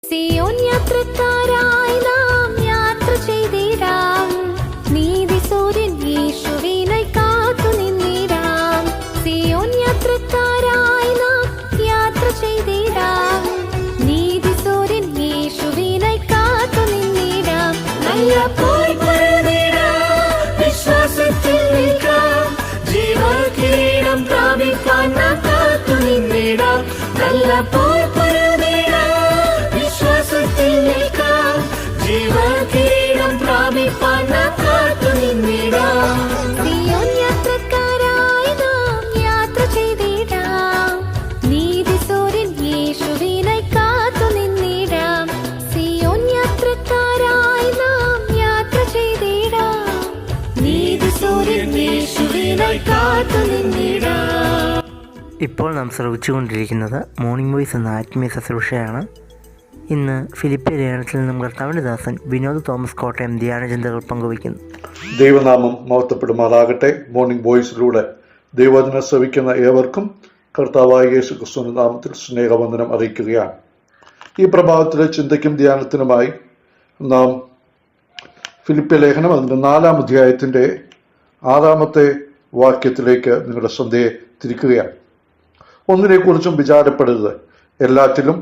സിയോൻ യാത്രക്കാരായി നാം യാത്ര ചെയ്തിടാം, നീതി സൂര്യൻ യേശുവിനായി കാത്തു നിന്നിടാം. സിയോൻ യാത്രക്കാരായി നാം യാത്ര ചെയ്തിടാം, നീതി സൂര്യൻ യേശുവിനായി കാത്തു നിന്നിടാം. നല്ല പോർ പൊരുതിടാം, വിശ്വാസത്തിൽ നിൽക്കാം, ജീവകിരീടം പ്രാപിക്കാൻ നാം കാത്തു നിന്നിടാം. നല്ല പോർ പൊരുതിടാം, വിശ്വാസത്തിൽ നിൽക്കാം, ജീവകിരീടം പ്രാപിക്കാൻ നാം കാത്തു നിന്നിടാം. സിയോൻ യാത്രക്കാരായി നാം യാത്ര ചെയ്തിടാം, നീതി സൂര്യൻ യേശുവിനായി കാത്തു നിന്നിടാം. സിയോൻ യാത്രക്കാരായി നാം യാത്ര ചെയ്തിടാം, നീതി സൂര്യൻ യേശുവിനായി കാത്തു നിന്നിടാം. ഇപ്പോൾ നാം ശ്രവിച്ചുകൊണ്ടിരിക്കുന്നത് മോർണിംഗ് വോയിസ് എന്ന ആത്മീയ ശുശ്രൂഷയാണ്. ഇന്ന് ഫിലിപ്പിയ ലേഖനത്തിൽ നിന്നും കർത്താവിൻ്റെ ദാസൻ വിനോദ് തോമസ് കോട്ടയം ധ്യാനചിന്തകൾ പങ്കുവയ്ക്കുന്നു. ദൈവനാമം മഹത്വപ്പെടുമാറാകട്ടെ. മോർണിംഗ് വോയിസിലൂടെ ദൈവവചനം ശ്രവിക്കുന്ന ഏവർക്കും കർത്താവായ യേശു ക്രിസ്തുവിന്റെ നാമത്തിൽ സ്നേഹവന്ദനം അറിയിക്കുകയാണ്. ഈ പ്രഭാതത്തിലെ ചിന്തയ്ക്കും ധ്യാനത്തിനുമായി നാം ഫിലിപ്പിയ ലേഖനം അതിൻ്റെ 4-ാം അധ്യായത്തിൻ്റെ 6-ാമത്തെ വാക്യത്തിലേക്ക് നിങ്ങളുടെ ശ്രദ്ധയെ തിരിക്കുകയാണ്. ഒന്നിനെക്കുറിച്ചും വിചാരപ്പെടരുത്, എല്ലാറ്റിലും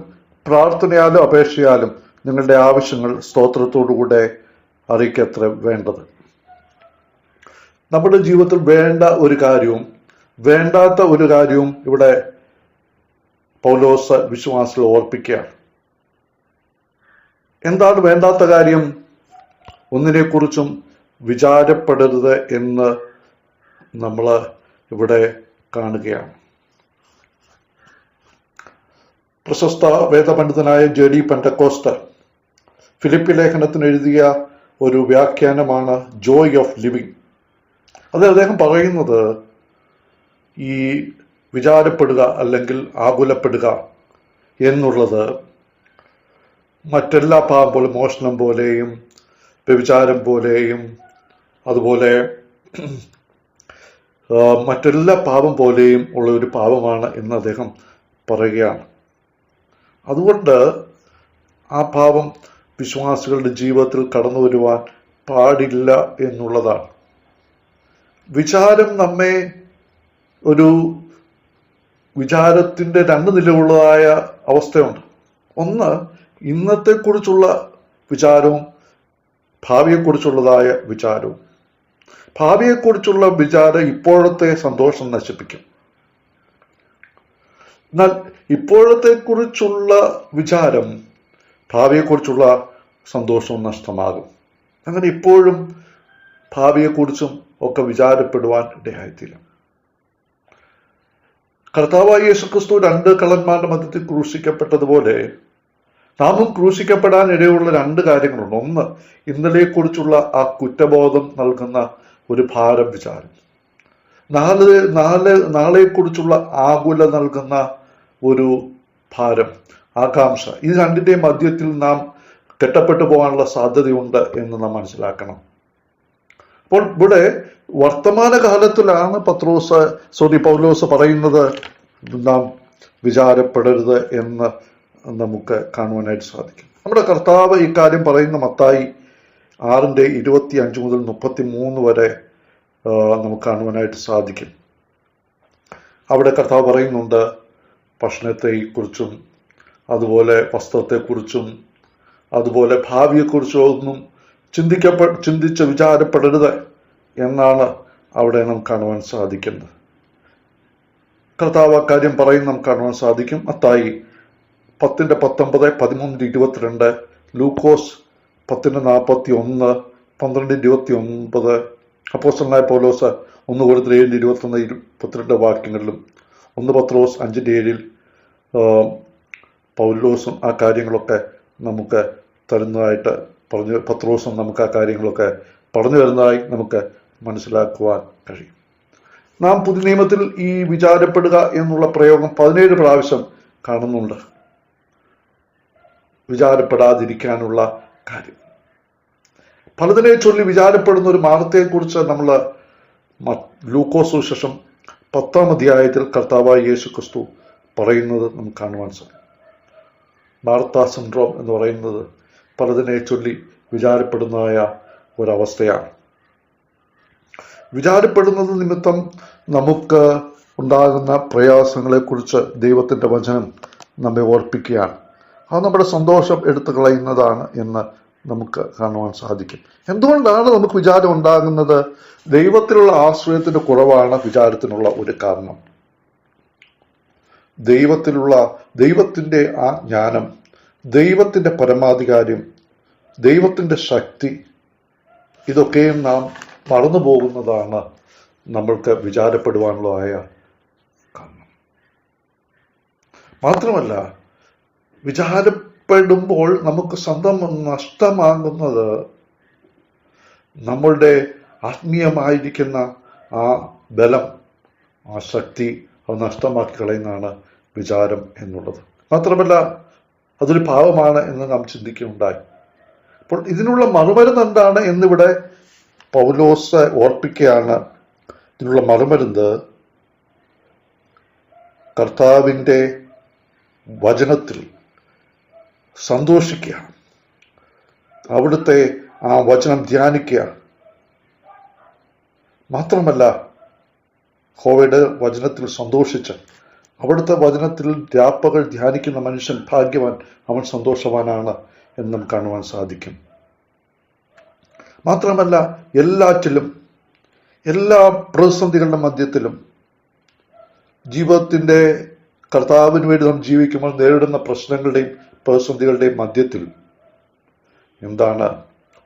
പ്രാർത്ഥനയാലും അപേക്ഷയാലും നിങ്ങളുടെ ആവശ്യങ്ങൾ സ്തോത്രത്തോടുകൂടെ അറിയിക്കത്ര വേണ്ടത്. നമ്മുടെ ജീവിതത്തിൽ വേണ്ട ഒരു കാര്യവും വേണ്ടാത്ത ഒരു കാര്യവും ഇവിടെ പൗലോസ് വിശ്വാസികൾ ഓർപ്പിക്കുകയാണ്. എന്താണ് വേണ്ടാത്ത കാര്യം? ഒന്നിനെക്കുറിച്ചും വിചാരപ്പെടരുത് എന്ന് നമ്മൾ ഇവിടെ കാണുകയാണ്. പ്രശസ്ത വേദപണ്ഡിതനായ ജെ.ഡി. പെന്തക്കോസ്ത് ഫിലിപ്പി ലേഖനത്തിന് എഴുതിയ ഒരു വ്യാഖ്യാനമാണ് ജോയ് ഓഫ് ലിവിങ്. അത് അദ്ദേഹം പറയുന്നത് ഈ വിചാരപ്പെടുക അല്ലെങ്കിൽ ആകുലപ്പെടുക എന്നുള്ളത് മറ്റെല്ലാ പാപം പോലെ, മോഷണം പോലെയും വ്യഭിചാരം പോലെയും അതുപോലെ മറ്റെല്ലാ പാപം പോലെയും ഉള്ള ഒരു പാപമാണ് എന്ന് അദ്ദേഹം പറയുകയാണ്. അതുകൊണ്ട് ആ പാപം വിശ്വാസികളുടെ ജീവിതത്തിൽ കടന്നു വരുവാൻ പാടില്ല എന്നുള്ളതാണ്. വിചാരം നമ്മെ ഒരു വിചാരത്തിൻ്റെ 2 നിലയുള്ളതായ അവസ്ഥയുണ്ട്. ഒന്ന്, ഇന്നത്തെക്കുറിച്ചുള്ള വിചാരവും ഭാവിയെക്കുറിച്ചുള്ളതായ വിചാരവും. ഭാവിയെക്കുറിച്ചുള്ള വിചാരം ഇപ്പോഴത്തെ സന്തോഷം നശിപ്പിക്കും. എന്നാൽ ഇപ്പോഴത്തെക്കുറിച്ചുള്ള വിചാരം ഭാവിയെക്കുറിച്ചുള്ള സന്തോഷവും നഷ്ടമാകും. അങ്ങനെ ഇപ്പോഴും ഭാവിയെക്കുറിച്ചും ഒക്കെ വിചാരപ്പെടുവാൻ ഇടയായിത്തീരും. കർത്താവായ യേശുക്രിസ്തു 2 കള്ളന്മാരുടെ മധ്യത്തിൽ ക്രൂശിക്കപ്പെട്ടതുപോലെ നാമും ക്രൂശിക്കപ്പെടാൻ ഇടയുള്ള 2 കാര്യങ്ങളുണ്ട്. ഒന്ന്, ഇന്നലെയെക്കുറിച്ചുള്ള ആ കുറ്റബോധം നൽകുന്ന ഒരു ഭാരം വിചാരം. നാളെയെക്കുറിച്ചുള്ള ആകുല നൽകുന്ന ഒരു ഭാരം, ആകാംക്ഷ. ഇത് 2ന്റെയും മധ്യത്തിൽ നാം കെട്ടപ്പെട്ടു പോകാനുള്ള സാധ്യതയുണ്ട് എന്ന് നാം മനസ്സിലാക്കണം. അപ്പോൾ ഇവിടെ വർത്തമാനകാലത്തിലാണ് പൗലോസ് പറയുന്നത് നാം വിചാരപ്പെടരുത് എന്ന് നമുക്ക് കാണുവാനായിട്ട് സാധിക്കും. നമ്മുടെ കർത്താവ് ഇക്കാര്യം പറയുന്ന മത്തായി 6:25 മുതൽ 33 വരെ നമുക്ക് കാണുവാനായിട്ട് സാധിക്കും. അവിടെ കർത്താവ് പറയുന്നുണ്ട്, ഭക്ഷണത്തെക്കുറിച്ചും അതുപോലെ വസ്ത്രത്തെക്കുറിച്ചും അതുപോലെ ഭാവിയെക്കുറിച്ചും ഒന്നും ചിന്തിച്ച് വിചാരപ്പെടരുത് എന്നാണ് അവിടെ നമുക്ക് കാണുവാൻ സാധിക്കുന്നത്. കർത്താവ് അക്കാര്യം പറയും നമുക്ക് കാണുവാൻ സാധിക്കും. മത്തായി 10:19, 13:22, ലൂക്കോസ് 10:41, 12:29, അപ്പോസ്തലനായ പൗലോസ് 1 കൊരിന്ത്യർ 7:21-22 വാക്യങ്ങളിലും 1 പത്രോസ് 5:7 പൗലോസും ആ കാര്യങ്ങളൊക്കെ നമുക്ക് തരുന്നതായിട്ട് പത്രോസും നമുക്ക് ആ കാര്യങ്ങളൊക്കെ പറഞ്ഞു തരുന്നതായി നമുക്ക് മനസ്സിലാക്കുവാൻ കഴിയും. നാം പുതിയ നിയമത്തിൽ ഈ വിചാരപ്പെടുക എന്നുള്ള പ്രയോഗം 17 പ്രാവശ്യം കാണുന്നുണ്ട്. വിചാരപ്പെടാതിരിക്കാനുള്ള കാര്യം. പലതിനെ ചൊല്ലി വിചാരപ്പെടുന്ന ഒരു മാർഗത്തെക്കുറിച്ച് നമ്മൾ ലൂക്കോസ് സുവിശേഷം 10-ാം അധ്യായത്തിൽ കർത്താവായ യേശു ക്രിസ്തു പറയുന്നത് നമുക്ക് കാണുവാൻ സാധിക്കും. മാർത്ത സിൻഡ്രോം എന്ന് പറയുന്നത് പലതിനെ ചൊല്ലി വിചാരപ്പെടുന്നതായ ഒരവസ്ഥയാണ്. വിചാരപ്പെടുന്നത് നിമിത്തം നമുക്ക് ഉണ്ടാകുന്ന പ്രയാസങ്ങളെക്കുറിച്ച് ദൈവത്തിൻ്റെ വചനം നമ്മെ ഓർപ്പിക്കുകയാണ്. അത് നമ്മുടെ സന്തോഷം എടുത്തു കളയുന്നതാണ് എന്ന് നമുക്ക് കാണുവാൻ സാധിക്കും. എന്തുകൊണ്ടാണ് നമുക്ക് വിചാരം ഉണ്ടാകുന്നത്? ദൈവത്തിലുള്ള ആശ്രയത്തിൻ്റെ കുറവാണ് വിചാരത്തിനുള്ള ഒരു കാരണം. ദൈവത്തിൻ്റെ ആ ജ്ഞാനം, ദൈവത്തിൻ്റെ പരമാധികാരം, ദൈവത്തിൻ്റെ ശക്തി, ഇതൊക്കെയും നാം മറന്നു പോകുന്നതാണ് നമ്മൾക്ക് വിചാരപ്പെടുവാനുള്ളതായ കാരണം. മാത്രമല്ല, വിചാരപ്പെടുമ്പോൾ നമുക്ക് സ്വന്തം നഷ്ടമാകുന്നത് നമ്മളുടെ ആത്മീയമായിരിക്കുന്ന ആ ബലം, ആ ശക്തി അത് നഷ്ടമാക്കി കളയുന്നതാണ് വിചാരം എന്നുള്ളത്. മാത്രമല്ല, അതൊരു പാവമാണ് എന്ന് നാം ചിന്തിക്കുകയുണ്ടായി. അപ്പോൾ ഇതിനുള്ള മറുമരുന്ന് എന്താണ് എന്നിവിടെ പൗലോസ് ഓർപ്പിക്കുകയാണ്. ഇതിനുള്ള മറുമരുന്ന് കർത്താവിൻ്റെ വചനത്തിൽ സന്തോഷിക്കുക, അവിടുത്തെ ആ വചനം ധ്യാനിക്കുക. മാത്രമല്ല, യഹോവയുടെ വചനത്തിൽ സന്തോഷിച്ച് അവിടുത്തെ വചനത്തിൽ രാപ്പകൽ ധ്യാനിക്കുന്ന മനുഷ്യൻ ഭാഗ്യവാൻ, അവൻ സന്തോഷവാനാണ് എന്നും കാണുവാൻ സാധിക്കും. മാത്രമല്ല, എല്ലാറ്റിലും, എല്ലാ പ്രതിസന്ധികളുടെ മധ്യത്തിലും, ജീവിതത്തിൻ്റെ കർത്താവിന് വേണ്ടി നാം ജീവിക്കുമ്പോൾ നേരിടുന്ന പ്രശ്നങ്ങളുടെയും പ്രതിസന്ധികളുടെയും മധ്യത്തിൽ എന്താണ്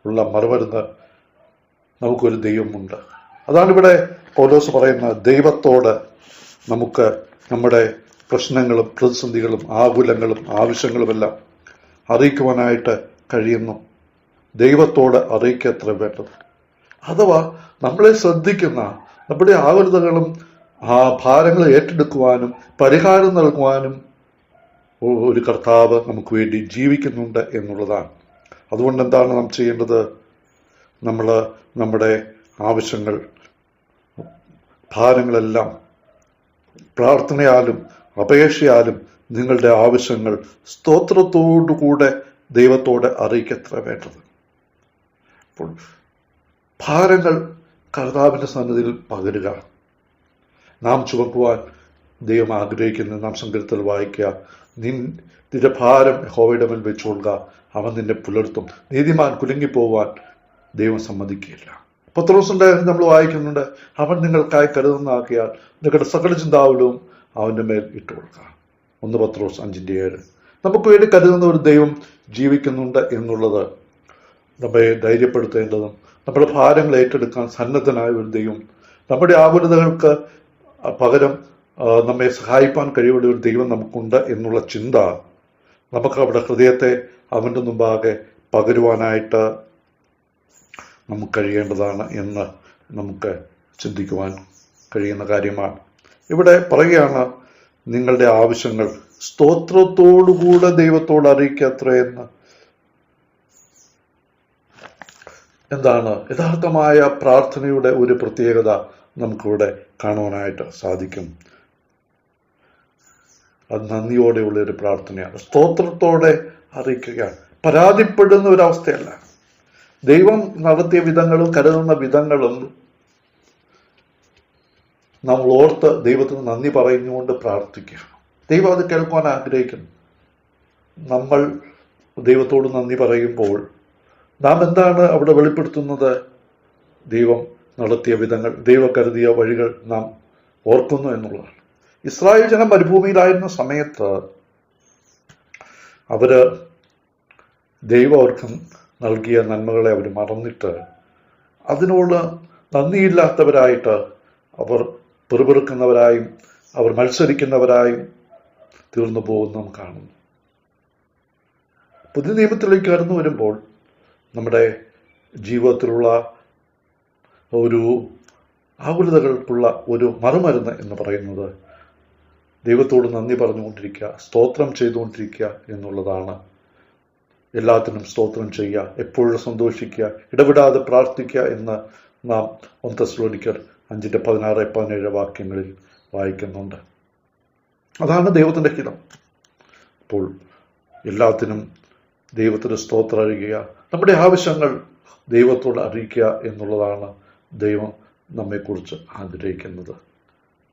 ഉള്ള മറുമരുന്ന്? നമുക്കൊരു ദൈവമുണ്ട്. അതാണിവിടെ പൗലോസ് പറയുന്നത്. ദൈവത്തോട് നമുക്ക് നമ്മുടെ പ്രശ്നങ്ങളും പ്രതിസന്ധികളും ആകുലങ്ങളും ആവശ്യങ്ങളുമെല്ലാം അറിയിക്കുവാനായിട്ട് കഴിയുന്നു. ദൈവത്തോട് അറിയിക്കത്ര വേണ്ടത്. അഥവാ നമ്മളെ ശ്രദ്ധിക്കുന്ന, നമ്മുടെ ആകുലതകളും ആ ഭാരങ്ങൾ ഏറ്റെടുക്കുവാനും പരിഹാരം നൽകുവാനും ഒരു കർത്താവ് നമുക്ക് വേണ്ടി ജീവിക്കുന്നുണ്ട് എന്നുള്ളതാണ്. അതുകൊണ്ട് എന്താണ് നാം ചെയ്യേണ്ടത്? നമ്മൾ നമ്മുടെ ആവശ്യങ്ങൾ, ഭാരങ്ങളെല്ലാം പ്രാർത്ഥനയാലും അപേക്ഷയാലും നിങ്ങളുടെ ആവശ്യങ്ങൾ സ്തോത്രത്തോടുകൂടെ ദൈവത്തോട് അറിയിക്കത്ര വേണ്ടത്. അപ്പോൾ ഭാരങ്ങൾ കർത്താവിൻ്റെ സന്നിധിയിൽ പകരുക. നാം ചുമക്കുവാൻ ദൈവം ആഗ്രഹിക്കുന്നത് നാം സങ്കീർത്തനത്തിൽ വായിക്കുക. നിന്റെ ഭാരം യഹോവയുടെ മേൽ വെച്ചുകൊള്ളുക, അവൻ നിന്നെ പുലർത്തും. നീതിമാൻ കുലുങ്ങിപ്പോവാൻ ദൈവം സമ്മതിക്കുകയില്ല. പത്രോസിന്റെ നമ്മൾ വായിക്കുന്നുണ്ട്, അവൻ നിങ്ങൾക്കായി കരുതുന്നതാക്കിയാൽ നിങ്ങളുടെ സകല ചിന്താവലും അവൻ്റെ മേൽ ഇട്ടു കൊടുക്കുക. 1 പത്രോസ് 5:7. നമുക്ക് വേണ്ടി കരുതുന്ന ഒരു ദൈവം ജീവിക്കുന്നുണ്ട് എന്നുള്ളത് നമ്മെ ധൈര്യപ്പെടുത്തേണ്ടതും, നമ്മുടെ ഭാരങ്ങൾ ഏറ്റെടുക്കാൻ സന്നദ്ധനായ ഒരു ദൈവം, നമ്മുടെ ആകുലതകൾക്ക് പകരം നമ്മെ സഹായിപ്പാൻ കഴിവുള്ള ഒരു ദൈവം നമുക്കുണ്ട് എന്നുള്ള ചിന്ത നമുക്ക് അവിടെ ഹൃദയത്തെ അവൻ്റെ മുമ്പാകെ പകരുവാനായിട്ട് നമുക്ക് കഴിയേണ്ടതാണ് എന്ന് നമുക്ക് ചിന്തിക്കുവാൻ കഴിയുന്ന കാര്യമാണ്. ഇവിടെ പറയുകയാണ്, നിങ്ങളുടെ ആവശ്യങ്ങൾ സ്തോത്രത്തോടുകൂടെ ദൈവത്തോട് അറിയിക്കത്ര എന്ന്. എന്താണ് യഥാർത്ഥമായ പ്രാർത്ഥനയുടെ ഒരു പ്രത്യേകത നമുക്കിവിടെ കാണുവാനായിട്ട് സാധിക്കും. അത് നന്ദിയോടെയുള്ള ഒരു പ്രാർത്ഥനയാണ്. സ്തോത്രത്തോടെ അറിയിക്കുകയാണ്. പരാതിപ്പെടുന്ന ഒരവസ്ഥയല്ല. ദൈവം നടത്തിയ വിധങ്ങളും കരുതുന്ന വിധങ്ങളും നമ്മൾ ഓർത്ത് ദൈവത്തിന് നന്ദി പറഞ്ഞുകൊണ്ട് പ്രാർത്ഥിക്കുക. ദൈവം അത് കേൾക്കുവാൻ ആഗ്രഹിക്കുന്നു. നമ്മൾ ദൈവത്തോട് നന്ദി പറയുമ്പോൾ നാം എന്താണ് അവിടെ വെളിപ്പെടുത്തുന്നത്? ദൈവം നടത്തിയ വിധങ്ങൾ, ദൈവം കരുതിയ വഴികൾ നാം ഓർക്കുന്നു എന്നുള്ളതാണ്. ഇസ്രായേൽ ജനം മരുഭൂമിയിലായിരുന്ന സമയത്ത് അവര് ദൈവം അവർക്ക് നൽകിയ നന്മകളെ അവർ മറന്നിട്ട് അതിനോട് നന്ദിയില്ലാത്തവരായിട്ട് അവർ പിറുപിറുക്കുന്നവരായും അവർ മത്സരിക്കുന്നവരായും തീർന്നു പോകുന്ന നാം കാണുന്നു. പുതിയ നിയമത്തിലേക്ക് കടന്നു വരുമ്പോൾ നമ്മുടെ ജീവിതത്തിലുള്ള ഒരു ആകുലതകൾക്കുള്ള ഒരു മറുമരുന്ന് എന്ന് പറയുന്നത് ദൈവത്തോട് നന്ദി പറഞ്ഞുകൊണ്ടിരിക്കുക, സ്തോത്രം ചെയ്തുകൊണ്ടിരിക്കുക എന്നുള്ളതാണ്. എല്ലാത്തിനും സ്തോത്രം ചെയ്യുക, എപ്പോഴും സന്തോഷിക്കുക, ഇടപെടാതെ പ്രാർത്ഥിക്കുക എന്ന് നാം 1 തെസ്സലോനിക്കർ 5:16-17 വാക്യങ്ങളിൽ വായിക്കുന്നുണ്ട്. അതാണ് ദൈവത്തിൻ്റെ ഹിതം. അപ്പോൾ എല്ലാത്തിനും ദൈവത്തിന് സ്തോത്രം അറിയിക്കുക, നമ്മുടെ ആവശ്യങ്ങൾ ദൈവത്തോട് അറിയിക്കുക എന്നുള്ളതാണ് ദൈവം നമ്മെക്കുറിച്ച് ആഗ്രഹിക്കുന്നത്.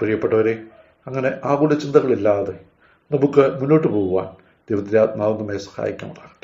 പ്രിയപ്പെട്ടവരെ, അങ്ങനെ ആകുല ചിന്തകളില്ലാതെ നമുക്ക് മുന്നോട്ട് പോകുവാൻ ദൈവത്തിൻ്റെ ആത്മാവ് നമ്മെ സഹായിക്കുമാറാകട്ടെ.